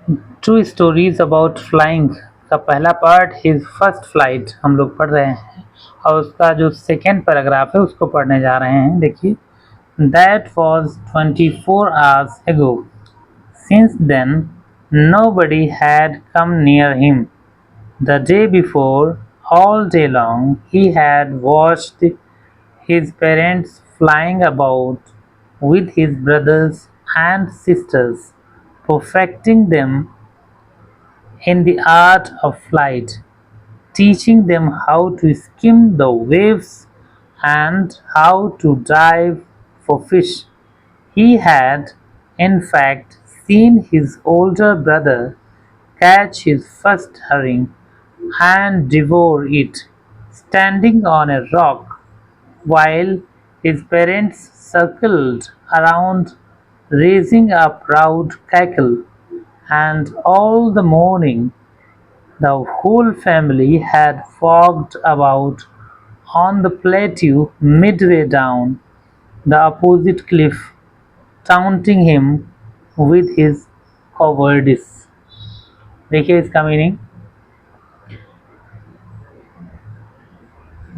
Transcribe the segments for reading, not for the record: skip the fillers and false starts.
True stories about flying का पहला part his first flight हम लोग पढ़ रहे हैं और उसका जो सेकेंड पैराग्राफ है उसको पढ़ने जा रहे हैं। देखिए, that was 24 hours ago. Since then, nobody had come near him. The day before, all day long, he had watched his parents flying about with his brothers and sisters, perfecting them in the art of flight, teaching them how to skim the waves and how to dive for fish. He had, in fact, seen his older brother catch his first herring and devour it, standing on a rock, while his parents circled around, raising a proud cackle. And all the morning the whole family had fogged about on the plateau midway down the opposite cliff, taunting him with his cowardice. देखिए इसका meaning,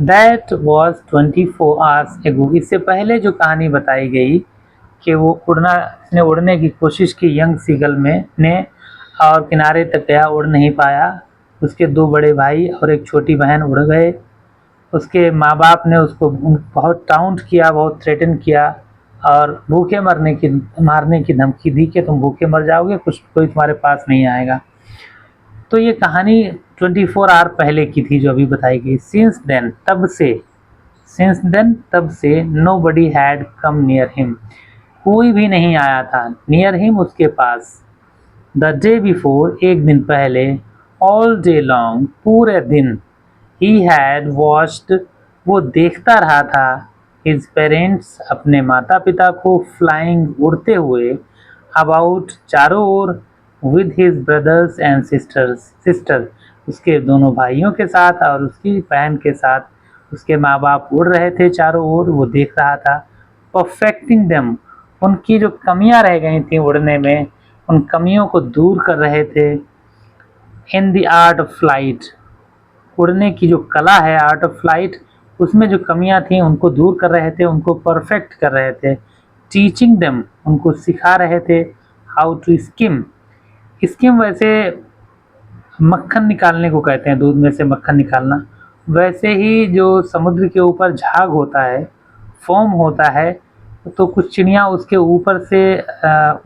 that was 24 hours ago. इससे पहले जो कहानी बताई गई कि वो उसने उड़ने की कोशिश की यंग सीगल में ने और किनारे तक गया, उड़ नहीं पाया। उसके दो बड़े भाई और एक छोटी बहन उड़ गए। उसके माँ बाप ने उसको बहुत टाउंट किया, बहुत थ्रेटन किया और भूखे मारने की धमकी दी कि तुम भूखे मर जाओगे, कोई तुम्हारे पास नहीं आएगा। तो ये कहानी 24 आवर पहले की थी जो अभी बताई गई। सिंस देन, तब से nobody had come near him, कोई भी नहीं आया था नियर हिम, उसके पास। द डे बिफोर, एक दिन पहले। ऑल डे लॉन्ग, पूरे दिन। ही हैड वॉच्ड, वो देखता रहा था। हिज पेरेंट्स, अपने माता पिता को। फ्लाइंग, उड़ते हुए। अबाउट, चारों ओर। With his brothers and sister, उसके दोनों भाइयों के साथ और उसकी बहन के साथ उसके माँ बाप उड़ रहे थे चारों ओर, वो देख रहा था। परफेक्टिंग देम, उनकी जो कमियां रह गई थी उड़ने में, उन कमियों को दूर कर रहे थे। In the art of flight, उड़ने की जो कला है, आर्ट ऑफ फ्लाइट, उसमें जो कमियां थी उनको दूर कर रहे थे, उनको परफेक्ट कर रहे थे। टीचिंग देम, उनको सिखा रहे थे। हाउ टू स्किम, स्किम वैसे मक्खन निकालने को कहते हैं, दूध में से मक्खन निकालना। वैसे ही जो समुद्र के ऊपर झाग होता है, फोम होता है, तो कुछ चिड़ियाँ उसके ऊपर से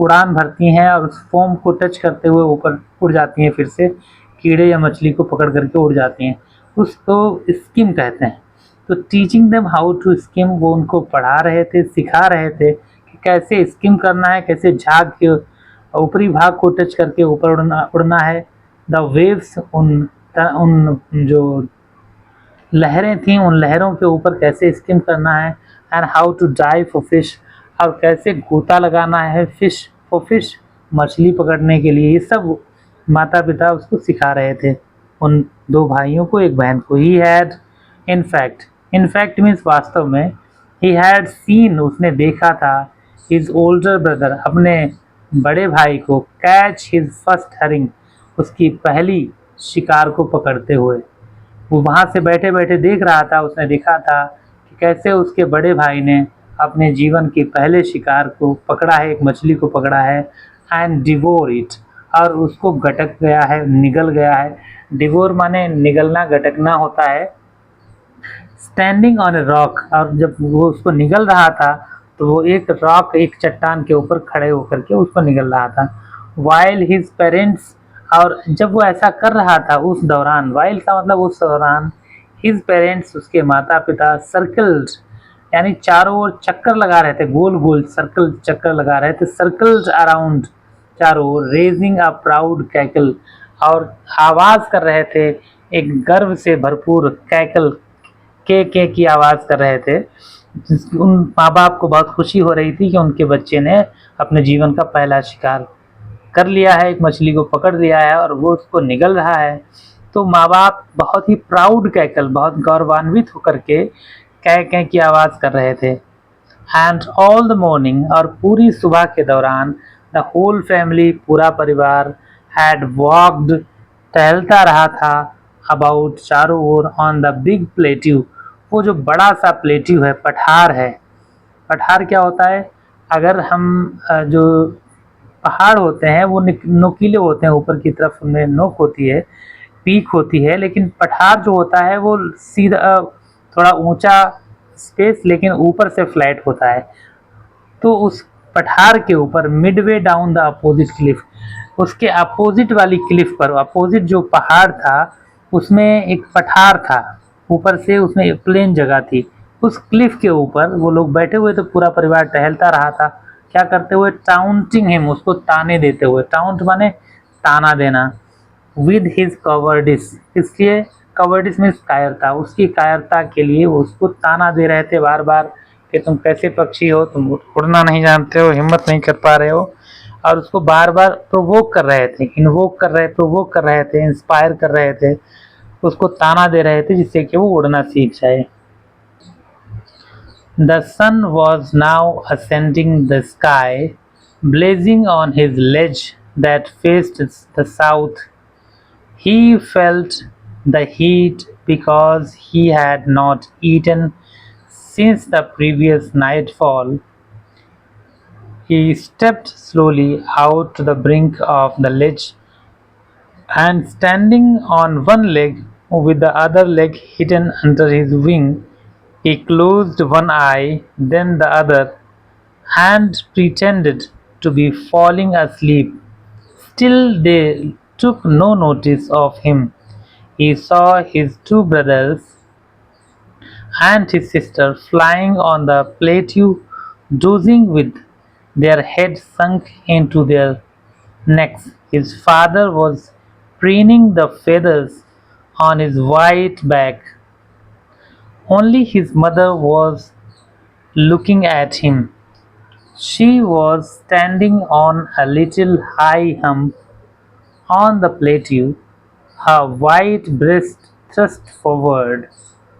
उड़ान भरती हैं और उस फोम को टच करते हुए ऊपर उड़ जाती हैं, फिर से कीड़े या मछली को पकड़ करके उड़ जाती हैं, उसको स्किम कहते हैं। तो teaching them how to skim, वो उनको पढ़ा रहे थे, सिखा रहे थे कि कैसे स्किम करना है, कैसे झाग के ऊपरी भाग को टच करके ऊपर उड़ना है। द वेव्स, उन जो लहरें थीं, उन लहरों के ऊपर कैसे स्किम करना है। And how to dive for fish, और कैसे गोता लगाना है फिश फॉर फिश, मछली पकड़ने के लिए। ये सब माता पिता उसको सिखा रहे थे, उन दो भाइयों को, एक बहन को। ही हैड, इनफैक्ट मीन्स वास्तव में। ही हैड सीन, उसने देखा था। हिज ओल्डर ब्रदर, अपने बड़े भाई को। कैच हिज फर्स्ट हरिंग, उसकी पहली शिकार को पकड़ते हुए। वो वहाँ से बैठे बैठे देख रहा था, उसने देखा था कि कैसे उसके बड़े भाई ने अपने जीवन के पहले शिकार को पकड़ा है, एक मछली को पकड़ा है। एंड डिवोर इट, और उसको गटक गया है, निगल गया है। डिवोर माने निगलना, गटकना होता है। स्टैंडिंग ऑन ए रॉक, और जब वो उसको निगल रहा था तो वो एक रॉक, एक चट्टान के ऊपर खड़े होकर के उसको निगल रहा था। वाइल हिज पेरेंट्स, और जब वो ऐसा कर रहा था उस दौरान, वाइल का मतलब उस दौरान, हिज पेरेंट्स, उसके माता पिता। सर्कल्ड, यानी चारों ओर चक्कर लगा रहे थे, गोल गोल सर्कल चक्कर लगा रहे थे। सर्कल्ड अराउंड, चारों ओर। रेजिंग अ प्राउड कैकल, और आवाज़ कर रहे थे एक गर्व से भरपूर कैकल, के की आवाज़ कर रहे थे। उन माँ बाप को बहुत खुशी हो रही थी कि उनके बच्चे ने अपने जीवन का पहला शिकार कर लिया है, एक मछली को पकड़ लिया है और वो उसको निगल रहा है। तो माँ बाप बहुत ही प्राउड कैकल, बहुत गौरवान्वित होकर के कै की आवाज़ कर रहे थे। एंड ऑल द मॉर्निंग, और पूरी सुबह के दौरान। द होल फैमिली, पूरा परिवार। had walked, टहलता रहा था, अबाउट चारों ओर, ऑन द बिग प्लेट्यू, वो जो बड़ा सा प्लेट्यू है, पठार है। पठार क्या होता है? अगर हम जो पहाड़ होते हैं वो नुकीले होते हैं, ऊपर की तरफ उनमें नोक होती है, पीक होती है, लेकिन पठार जो होता है वो सीधा थोड़ा ऊंचा स्पेस लेकिन ऊपर से फ्लैट होता है। तो उस पठार के ऊपर Midway down the opposite Cliff, उसके अपोजिट वाली क्लिफ पर, अपोजिट जो पहाड़ था उसमें एक पठार था, ऊपर से उसमें एक प्लेन जगह थी। उस क्लिफ के ऊपर वो लोग बैठे हुए थे, पूरा परिवार टहलता रहा था। क्या करते हुए? टाउंटिंग हिम, उसको ताने देते हुए। टाउंट माने ताना देना। विद हिज कवर्डिस, इसलिए कवर्डिस मीन्स कायरता, उसकी कायरता के लिए वो उसको ताना दे रहे थे बार बार कि तुम कैसे पक्षी हो, तुम उड़ना नहीं जानते हो, हिम्मत नहीं कर पा रहे हो। और उसको बार बार प्रोवोक कर रहे थे, प्रोवोक कर रहे थे, इंस्पायर कर रहे थे, उसको ताना दे रहे थे जिससे कि वो उड़ना सीख जाए। The sun was now ascending the sky, blazing on his ledge that faced the south. He felt the heat because he had not eaten since the previous nightfall. He stepped slowly out to the brink of the ledge, and standing on one leg with the other leg hidden under his wing, he closed one eye, then the other, and pretended to be falling asleep. Still they took no notice of him. He saw his two brothers and his sister flying on the plateau, dozing with their heads sunk into their necks. His father was preening the feathers on his white back. Only his mother was looking at him. She was standing on a little high hump on the plateau, her white breast thrust forward.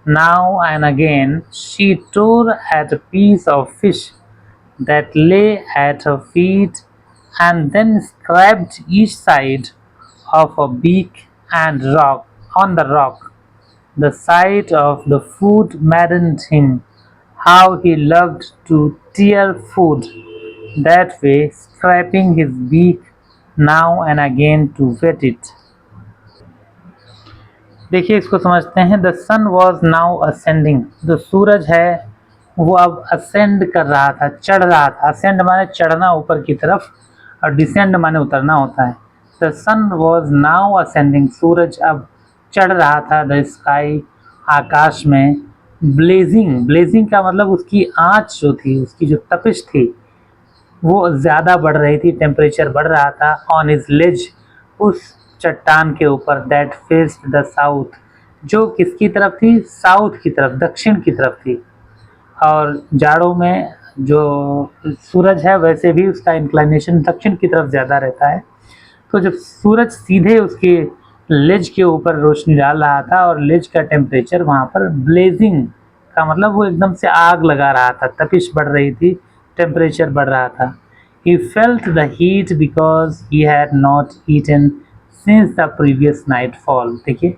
Now and again she tore at a piece of fish that lay at her feet, and then scraped each side of a beak and rock on the rock. The sight of the food maddened him. How he loved to tear food that way, scraping his beak now and again to wet it. देखिए इसको समझते हैं। The sun was now ascending, जो सूरज है वो अब ascend कर रहा था, चढ़ रहा था। असेंड माने चढ़ना ऊपर की तरफ, और डिसेंड माने उतरना होता है। The sun was now ascending, सूरज अब चढ़ रहा था। द स्काई, आकाश में। ब्लेजिंग, ब्लेजिंग का मतलब उसकी आँच जो थी, उसकी जो तपिश थी वो ज़्यादा बढ़ रही थी, टेम्परेचर बढ़ रहा था। ऑन हिज लेज, उस चट्टान के ऊपर, दैट फेस्ड द साउथ, जो किसकी तरफ थी? साउथ की तरफ, दक्षिण की तरफ थी। और जाड़ों में जो सूरज है वैसे भी उसका इंक्लाइनेशन दक्षिण की तरफ ज़्यादा रहता है। तो जब सूरज सीधे उसके लेज के ऊपर रोशनी डाल रहा था, और लेज का टेम्परेचर वहाँ पर ब्लेजिंग का मतलब वो एकदम से आग लगा रहा था, तपिश बढ़ रही थी, टेम्परेचर बढ़ रहा था। He felt the heat because he had not eaten since the previous nightfall. देखिए,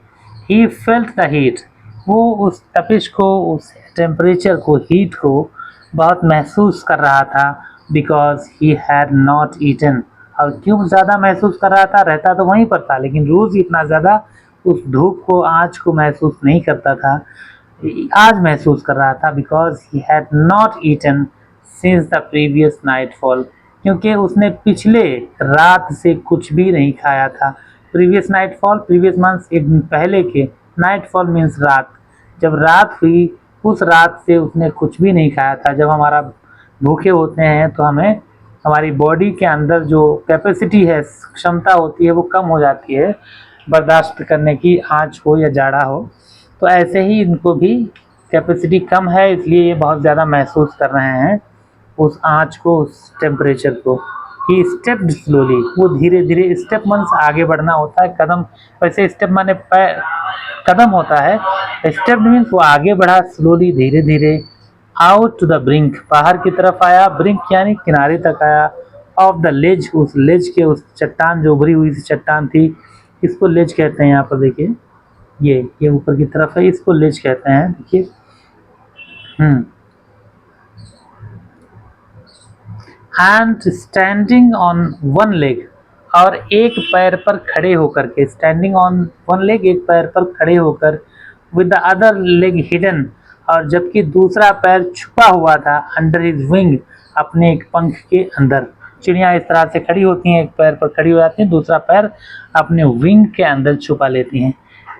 he felt the heat, वो उस तपिश को, उस टेम्परेचर को, हीट को बहुत महसूस कर रहा था। because he had not eaten, और क्यों ज़्यादा महसूस कर रहा था? रहता तो वहीं पर था, लेकिन रोज़ इतना ज़्यादा उस धूप को, आँच को महसूस नहीं करता था, आज महसूस कर रहा था। Because he had not eaten since the previous nightfall, क्योंकि उसने पिछले रात से कुछ भी नहीं खाया था। प्रीवियस नाइटफॉल, प्रीवियस मंथ, एक दिन पहले के, नाइटफॉल मीन्स रात, जब रात हुई उस रात से उसने कुछ भी नहीं खाया था। जब हमारा भूखे होते हैं तो हमें, हमारी बॉडी के अंदर जो कैपेसिटी है, क्षमता होती है, वो कम हो जाती है बर्दाश्त करने की, आँच हो या जाड़ा हो। तो ऐसे ही इनको भी कैपेसिटी कम है, इसलिए ये बहुत ज़्यादा महसूस कर रहे हैं उस आँच को, उस टेम्परेचर को। ही स्टेप्ड स्लोली, वो धीरे धीरे, स्टेप मीन्स आगे बढ़ना होता है, कदम, वैसे स्टेप माने कदम होता है, स्टेप मीन्स वो आगे बढ़ा, स्लोली, धीरे धीरे। आउट टू द ब्रिंक, बाहर की तरफ आया, ब्रिंक यानी किनारे तक आया। ऑफ द लेज, उस लेज के, उस चट्टान जो उभरी हुई सी चट्टान थी, इसको लेज कहते हैं। यहाँ पर देखिए ये ऊपर की तरफ है, इसको लेज कहते हैं। देखिए and standing on one leg, और एक पैर पर खड़े होकर के, स्टैंडिंग ऑन वन लेग, एक पैर पर खड़े होकर, with the other leg hidden, और जबकि दूसरा पैर छुपा हुआ था, अंडर हिज विंग, अपने एक पंख के अंदर। चिड़िया इस तरह से खड़ी होती हैं, एक पैर पर खड़ी हो जाती हैं, दूसरा पैर अपने विंग के अंदर छुपा लेती हैं।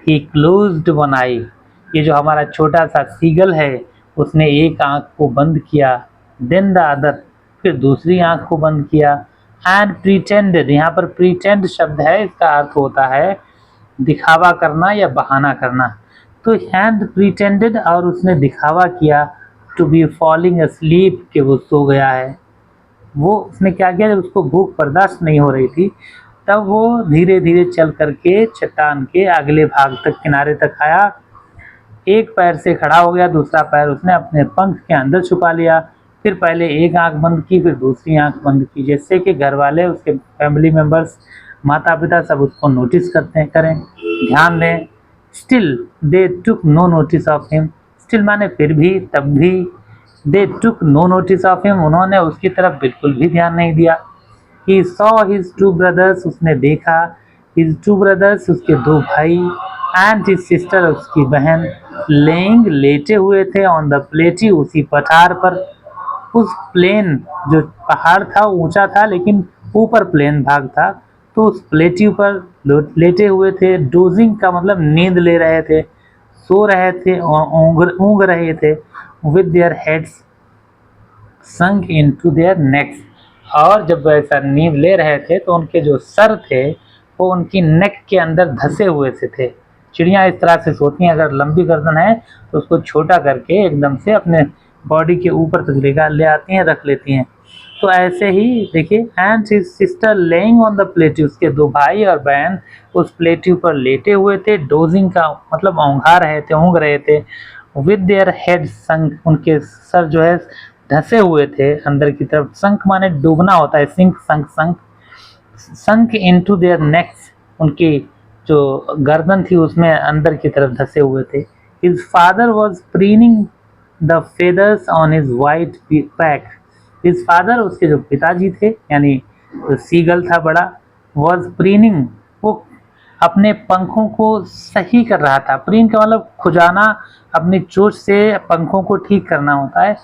ही क्लोज्ड वन आई, ये जो हमारा छोटा सा सीगल है, उसने एक आंख को बंद किया, देन द अदर, फिर दूसरी आंख को बंद किया, एंड प्रीटेंडेड, यहाँ पर प्रीटेंड शब्द है, इसका अर्थ होता है दिखावा करना या बहाना करना। तो एंड प्रीटेंडेड, और उसने दिखावा किया, टू बी फॉलिंग अस्लीप, कि वो सो गया है। वो उसने क्या किया, जब उसको भूख बर्दाश्त नहीं हो रही थी, तब वो धीरे धीरे चल करके चट्टान के अगले भाग तक, किनारे तक आया, एक पैर से खड़ा हो गया, दूसरा पैर उसने अपने पंख के अंदर छुपा लिया, फिर पहले एक आंख बंद की, फिर दूसरी आंख बंद की, जिससे कि घर वाले, उसके फैमिली मेम्बर्स, माता पिता सब उसको नोटिस करें, ध्यान दें। Still they took no notice of him, still माने फिर भी, तब भी, they took no notice of him, उन्होंने उसकी तरफ बिल्कुल भी ध्यान नहीं दिया। He saw his two brothers, उसने देखा, हिज टू ब्रदर्स, उसके दो भाई, एंड हिज सिस्टर, उसकी बहन, लेइंग, लेटे हुए थे, ऑन द प्लेटी, उसी पठार पर। उस प्लेन, जो पहाड़ था ऊंचा था लेकिन ऊपर प्लेन भाग था, तो उस प्लेटी पर लेटे हुए थे। डोजिंग का मतलब नींद ले रहे थे, सो रहे थे, ऊँग रहे थे, with their heads sunk into their next, और जब ऐसा नींद ले रहे थे तो उनके जो सर थे वो उनकी नेक के अंदर धसे हुए से थे। चिड़िया इस तरह से सोती हैं, अगर लंबी गर्दन है तो उसको छोटा करके एकदम से अपने बॉडी के ऊपर तक ले आती हैं, रख लेती हैं। तो ऐसे ही देखिए, and his sister laying on the plateau, उसके दो भाई और बहन उस प्लेट्यू पर लेटे हुए थे। डोजिंग का मतलब औंघा रहे थे, ऊँग रहे थे। विद देयर हेड संक, उनके सर जो है धसे हुए थे अंदर की तरफ। संक माने डूबना होता है, sink, sunk, sunk, sunk into their necks, उनकी जो गर्दन थी उसमें अंदर की तरफ धसे हुए थे। His father was preening the feathers on his white back, his father, उसके जो पिताजी थे, यानी जो सीगल था बड़ा, वॉज प्रीनिंग, वो अपने पंखों को सही कर रहा था। प्रीन का मतलब खुजाना, अपनी चोंच से पंखों को ठीक करना होता है।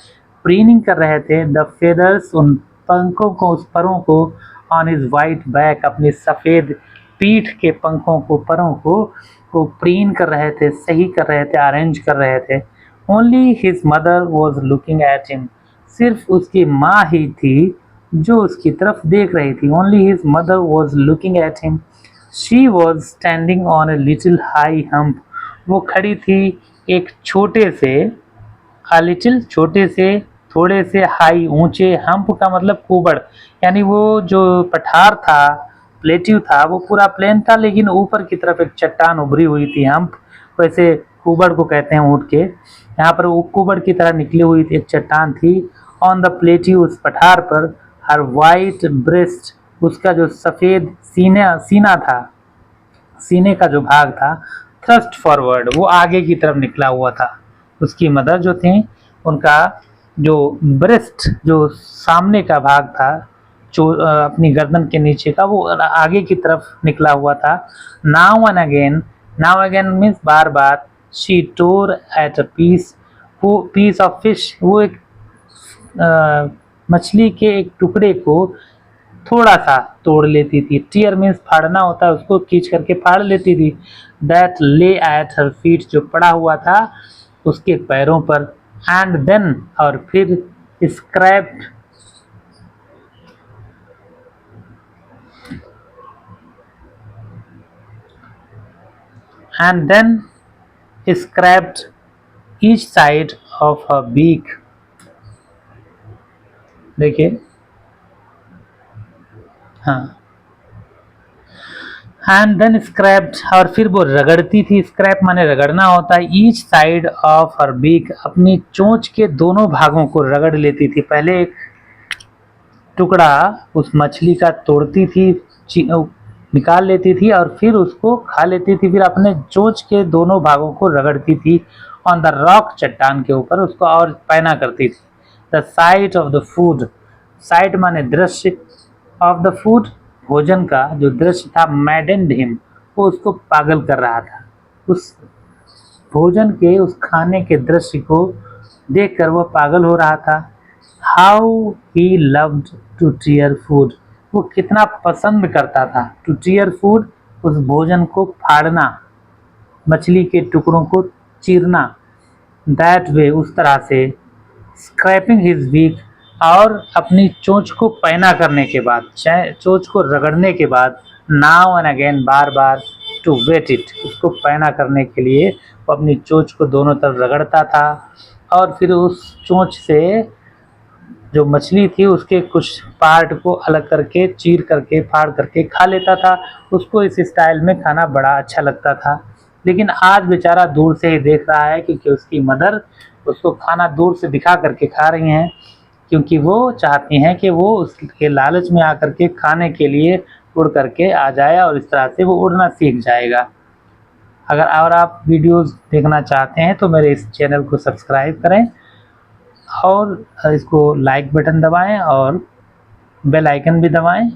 प्रीनिंग कर रहे थे, द फेदर्स, उन पंखों को, उस परों को, ऑन हिज वाइट बैक, अपनी सफ़ेद पीठ के पंखों को, परों को प्रीन कर रहे थे, सही कर रहे थे, अरेंज कर रहे थे। Only his mother was looking at him, सिर्फ उसकी माँ ही थी जो उसकी तरफ देख रही थी। Only his mother was looking at him, she was standing on a little high hump, वो खड़ी थी एक छोटे से, लिटिल छोटे से, थोड़े से, हाई ऊंचे, हम्प का मतलब कुबड़, यानी वो जो पठार था, प्लेट्यू था, वो पूरा प्लेन था लेकिन ऊपर की तरफ एक चट्टान उभरी हुई थी। हम्प वैसे कुबड़ को कहते हैं ऊँट के, यहाँ पर वो कुबड़ की तरह निकली हुई थी, एक चट्टान थी। ऑन द प्लेट्यू, उस पठार पर, हर वाइट ब्रेस्ट, उसका जो सफ़ेद सीना था, सीने का जो भाग था, थ्रस्ट फॉरवर्ड, वो आगे की तरफ निकला हुआ था। उसकी मदर जो थी, उनका जो ब्रेस्ट, जो सामने का भाग था, जो अपनी गर्दन के नीचे का, वो आगे की तरफ निकला हुआ था। Now and again, now again means बार बार, she tore at a piece, वो पीस ऑफ फिश, वो एक मछली के एक टुकड़े को थोड़ा सा तोड़ लेती थी। टीयर मीन्स फाड़ना होता है, उसको खींच करके फाड़ लेती थी। दैट ले एट हर फीट, जो पड़ा हुआ था उसके पैरों पर। एंड देन, और फिर, scraped, and then scraped each side of her beak, देखिए, हाँ, एंड देन स्क्रैप्ड, और फिर वो रगड़ती थी। स्क्रैप माने रगड़ना होता है। Each side of her beak, अपनी चोंच के दोनों भागों को रगड़ लेती थी। पहले एक टुकड़ा उस मछली का तोड़ती थी, निकाल लेती थी और फिर उसको खा लेती थी। फिर अपने चोंच के दोनों भागों को रगड़ती थी ऑन द रॉक, चट्टान के ऊपर उसको और पैना करती थी। The site of the food, site माने दृश्य, ऑफ द फूड भोजन का जो दृश्य था, मैडेंड हिम, वो उसको पागल कर रहा था। उस भोजन के, उस खाने के दृश्य को देखकर वह पागल हो रहा था। How he loved to tear food, वो कितना पसंद करता था। टू टीयर फूड, उस भोजन को फाड़ना, मछली के टुकड़ों को चीरना। दैट वे, उस तरह से। स्क्रैपिंग हिज बीक, और अपनी चोंच को पैना करने के बाद, चोंच को रगड़ने के बाद, नाउ एंड अगेन, बार बार, टू वेट इट, उसको पैना करने के लिए वो अपनी चोंच को दोनों तरफ रगड़ता था और फिर उस चोंच से जो मछली थी उसके कुछ पार्ट को अलग करके, चीर करके, फाड़ करके खा लेता था। उसको इस स्टाइल में खाना बड़ा अच्छा लगता था। लेकिन आज बेचारा दूर से ही देख रहा है, क्योंकि उसकी मदर उसको खाना दूर से दिखा करके खा रही हैं, क्योंकि वो चाहती हैं कि वो उसके लालच में आकर के खाने के लिए उड़ करके आ जाए और इस तरह से वो उड़ना सीख जाएगा। अगर और आप वीडियोस देखना चाहते हैं तो मेरे इस चैनल को सब्सक्राइब करें और इसको लाइक बटन दबाएं और बेल आइकन भी दबाएं।